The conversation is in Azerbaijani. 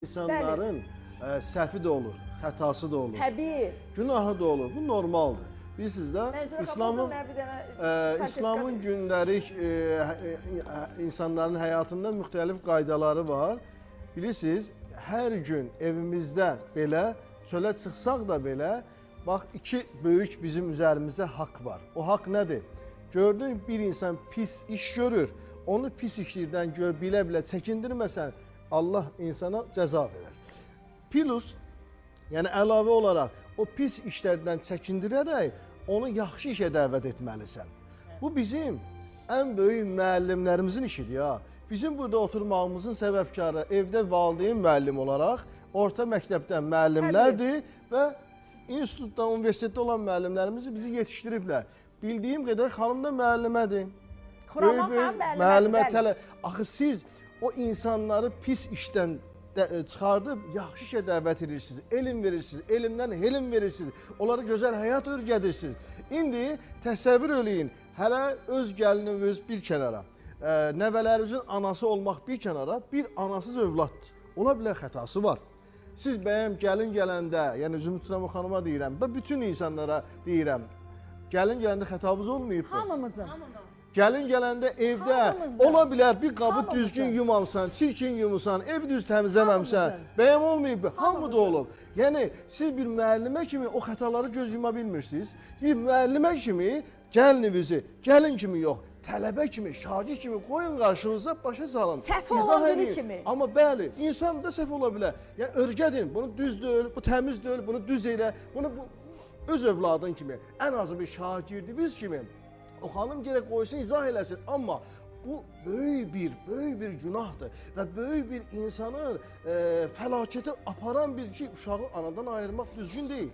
İnsanların səhvi də olur, xətası da olur. Təbii. Günahı da olur. Bu normaldır. Bilirsiniz də, İslamın gündəlik insanların həyatında müxtəlif qaydaları var. Bilirsiniz, hər gün evimizdə belə, çölə çıxsaq da belə, bax, iki böyük bizim üzərimizdə haqq var. O haqq nədir? Gördün, bir insan pis iş görür, onu pis işlərdən bilə-bilə çəkindirməsən, Allah insana cəza verir. Plus, yəni əlavə olaraq o pis işlərdən çəkindirərək onu yaxşı işə dəvət etməlisən. Bu bizim ən böyük müəllimlərimizin işidir ya. Bizim burada oturmağımızın səbəbkarı evdə valideyn müəllim olaraq, orta məktəbdən müəllimlərdir və institutda, universitetdə olan müəllimlərimizi bizi yetişdiriblər. Bildiyim qədər xanım da müəllimədir. Böyük müəllimə. Axı siz o insanları pis işdən çıxardıb yaxşı işə dəvət edirsiniz, elm verirsiniz, elmdən helm verirsiniz, onlara gözəl həyat öyrədirsiniz. İndi təsəvvür eləyin, hələ öz gəlininiz bir kənara, nəvələrinizin anası olmaq bir kənara, bir anasız övladdır. Ola bilər xətası var. Siz bəyəm gəlin gələndə, yəni Zümrüd Sınamı xanıma deyirəm, və bütün insanlara deyirəm, gəlin gələndə xətanız olmayıb mı? Hamımızın. Gəlin gələndə evdə ola bilər bir qabı düzgün yumamsan, çirkin yumusan, evi düz təmizləməmsən, bəyəm olmayıb, hamı da olub. Yəni, siz bir müəllimə kimi o xətaları göz yuma bilmirsiniz. Bir müəllimə kimi gəlinivizi, gəlin kimi yox, tələbə kimi, şagird kimi qoyun qarşınıza, başa salın. Səhv olan biri kimi. Amma bəli, insan da səhv ola bilər. Yəni, öyrədin, bunu düz deyil, bu təmiz deyil, bunu düz elə, bunu öz övladın kimi, ən azı bir şagirdiniz kimi o xanım gərək qoysun, izah eləsin. Amma bu böyük bir günahdır və böyük bir insanın fəlakəti aparan bir ki, uşağı anadan ayırmaq düzgün deyil.